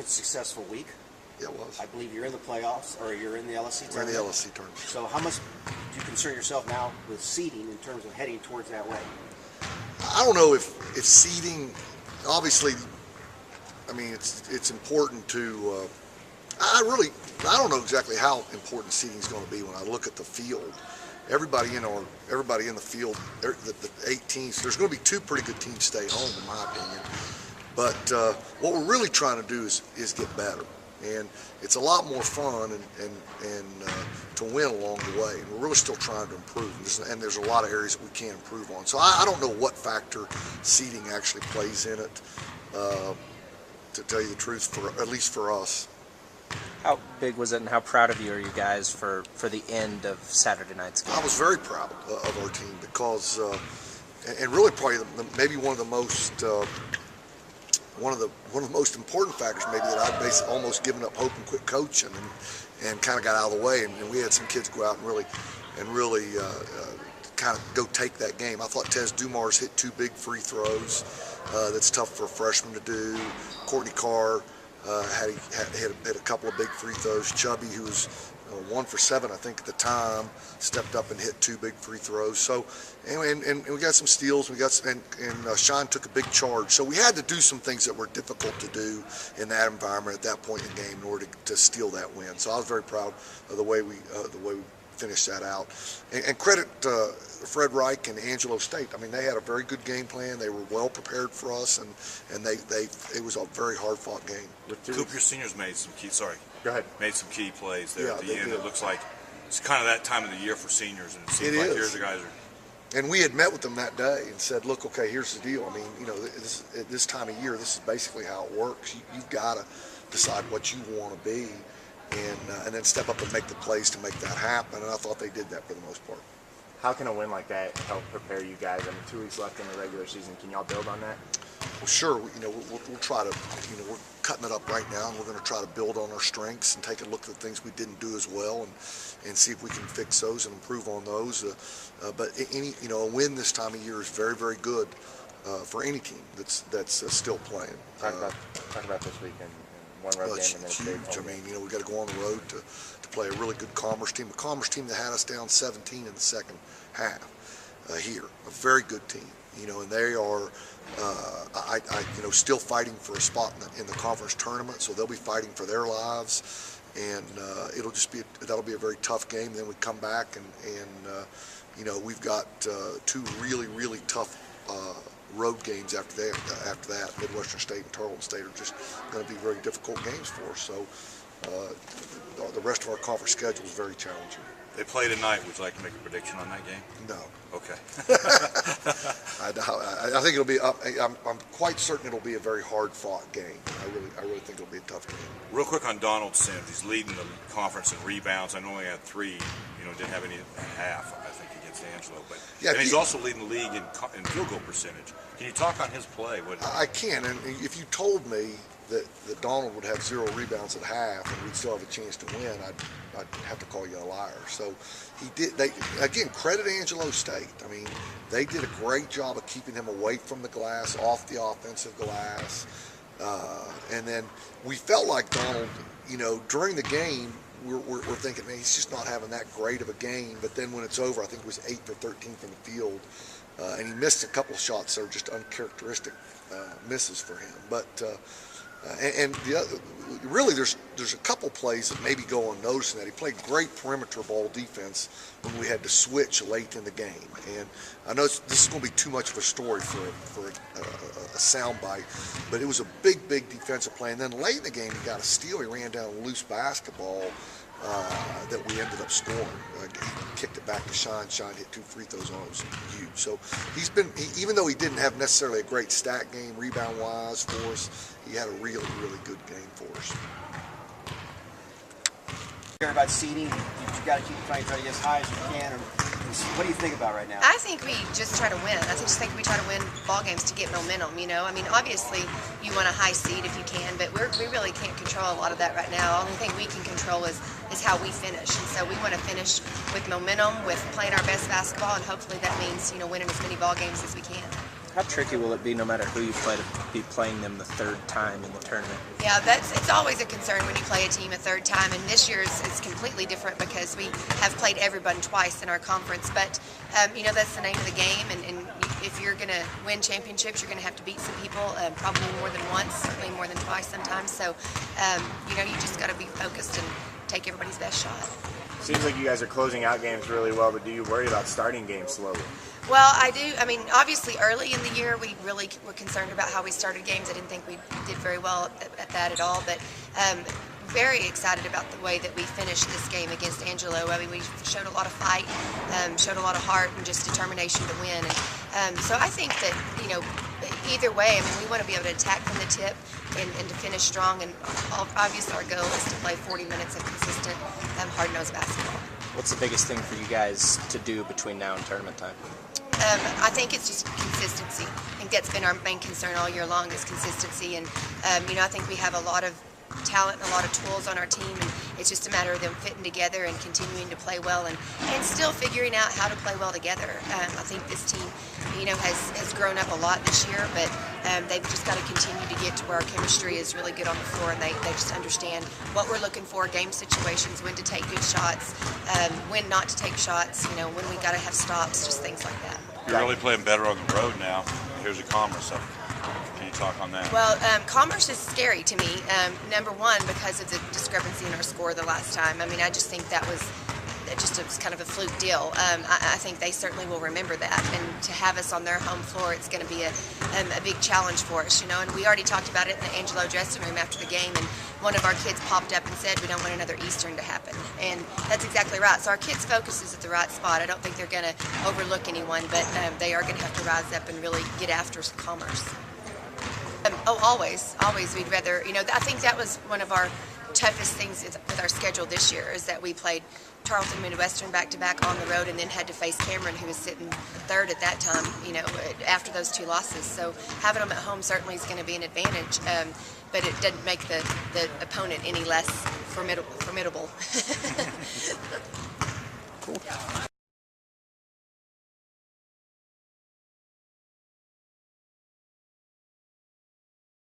good, successful week. Yeah, it was. I believe you're in the playoffs, or you're in the LSC tournament. We're in the LSC tournament. So how much do you concern yourself now with seeding in terms of heading towards that way? I don't know if seeding, obviously, I mean, it's important to, I don't know exactly how important seeding is going to be when I look at the field. Everybody in the field, the 8 teams, there's going to be 2 pretty good teams stay home, in my opinion. But what we're really trying to do is get better. And it's a lot more fun and to win along the way. And we're really still trying to improve. And there's a lot of areas that we can improve on. So I don't know what factor seeding actually plays in it, to tell you the truth, at least for us. How big was it, and how proud of you are you guys for the end of Saturday night's game? I was very proud of our team because, and really probably maybe one of the most important factors maybe that I've basically almost given up hope and quit coaching and kind of got out of the way, and we had some kids go out and really kind of go take that game. I thought Tez Dumars hit 2 big free throws. That's tough for a freshman to do. Courtney Carr had a couple of big free throws. Chubby, who was 1 for 7, I think, at the time, stepped up and hit 2 big free throws. So anyway, and we got some steals. And Sean took a big charge. So we had to do some things that were difficult to do in that environment at that point in the game in order to steal that win. So I was very proud of the way we finished that out. And credit Fred Reich and Angelo State. I mean, they had a very good game plan. They were well prepared for us, and it was a very hard-fought game. Coop, your seniors made some key. Sorry. Go ahead. Made some key plays there yeah, at the end. It looks like it's kind of that time of the year for seniors, and it seems like here's the guys are. And we had met with them that day and said, look, okay, here's the deal. I mean, you know, at this time of year, this is basically how it works. You've got to decide what you want to be, and then step up and make the plays to make that happen. And I thought they did that for the most part. How can a win like that help prepare you guys? I mean, 2 weeks left in the regular season. Can y'all build on that? Well, sure. We'll try to. We're cutting it up right now, and we're going to try to build on our strengths and take a look at the things we didn't do as well, and see if we can fix those and improve on those. But a win this time of year is very, very good for any team that's still playing. Talk about this weekend. One road game and then it's huge. I mean, we got to go on the road to play a really good Commerce team. A Commerce team that had us down 17 in the second half here. A very good team. And they are, still fighting for a spot in the conference tournament. So they'll be fighting for their lives, and that'll be a very tough game. Then we come back and we've got 2 really, really tough road games after that. Midwestern State and Tarleton State are just going to be very difficult games for us. So the rest of our conference schedule is very challenging. They play tonight. Would you like to make a prediction on that game? No. Okay. I think it'll be. I'm quite certain it'll be a very hard-fought game. I really think it'll be a tough game. Real quick on Donald Sims. He's leading the conference in rebounds. I know he had 3. Didn't have any in half, I think, against Angelo. But and he's also leading the league in field goal percentage. Can you talk on his play? I can. And if you told me that Donald would have 0 rebounds at half and we'd still have a chance to win, I'd have to call you a liar. So he did. Again, credit Angelo State. I mean, they did a great job of keeping him away from the glass, off the offensive glass, and then we felt like Donald. During the game, we're thinking, man, he's just not having that great of a game. But then when it's over, I think it was 8 for 13 from the field, and he missed a couple of shots that are just uncharacteristic misses for him. But really, there's a couple plays that maybe go unnoticed in that. He played great perimeter ball defense when we had to switch late in the game. And I know this is going to be too much of a story for a soundbite, but it was a big defensive play. And then late in the game, he got a steal. He ran down a loose basketball that we ended up scoring. He kicked it back to Sean. Sean hit 2 free throws on it. It was huge. So even though he didn't have necessarily a great stat game rebound-wise for us, he had a really, really good game for us. About seeding, you got to keep trying to get as high as you can. What do you think about right now? I think we just try to win. I just think we try to win ball games to get momentum. I mean, obviously you want a high seed if you can, but we really can't control a lot of that right now. The only thing we can control is how we finish. And so we want to finish with momentum, with playing our best basketball, and hopefully that means winning as many ball games as we can. How tricky will it be, no matter who you play, to be playing them the third time in the tournament? Yeah, it's always a concern when you play a team a third time, and this year's is completely different because we have played everyone twice in our conference. But you know, that's the name of the game, and if you're going to win championships, you're going to have to beat some people, probably more than once, certainly more than twice sometimes. So you know, you just got to be focused and take everybody's best shot. Seems like you guys are closing out games really well, but do you worry about starting games slowly? Well, I do. I mean, obviously, early in the year, we really were concerned about how we started games. I didn't think we did very well at that at all, but very excited about the way that we finished this game against Angelo. I mean, we showed a lot of fight, showed a lot of heart, and just determination to win. And so I think that, you know, either way, I mean, we want to be able to attack from the tip and to finish strong. And obviously, our goal is to play 40 minutes of consistent, hard-nosed basketball. What's the biggest thing for you guys to do between now and tournament time? I think it's just consistency. I think that's been our main concern all year long, is consistency. And, you know, I think we have a lot of talent and a lot of tools on our team, and it's just a matter of them fitting together and continuing to play well and still figuring out how to play well together. I think this team, you know, has grown up a lot this year, but they've just got to continue to get to where our chemistry is really good on the floor, and they just understand what we're looking for, game situations, when to take good shots, when not to take shots, you know, when we got to have stops, just things like that. You're really playing better on the road now. Here's a Commerce. Can you talk on that? Well, Commerce is scary to me. Number one, because of the discrepancy in our score the last time. I mean, I just think that was just kind of a fluke deal. I think they certainly will remember that, and to have us on their home floor, it's going to be a big challenge for us, you know. And we already talked about it in the Angelo dressing room after the game, and one of our kids popped up and said, "We don't want another Eastern to happen," and that's exactly right. So our kids' focus is at the right spot. I don't think they're going to overlook anyone, but they are going to have to rise up and really get after Commerce. Always. We'd rather, you know, I think that was one of our toughest things with our schedule this year, is that we played Tarleton Midwestern back-to-back on the road, and then had to face Cameron, who was sitting third at that time, you know, after those two losses. So having them at home certainly is going to be an advantage, but it doesn't make the opponent any less formidable.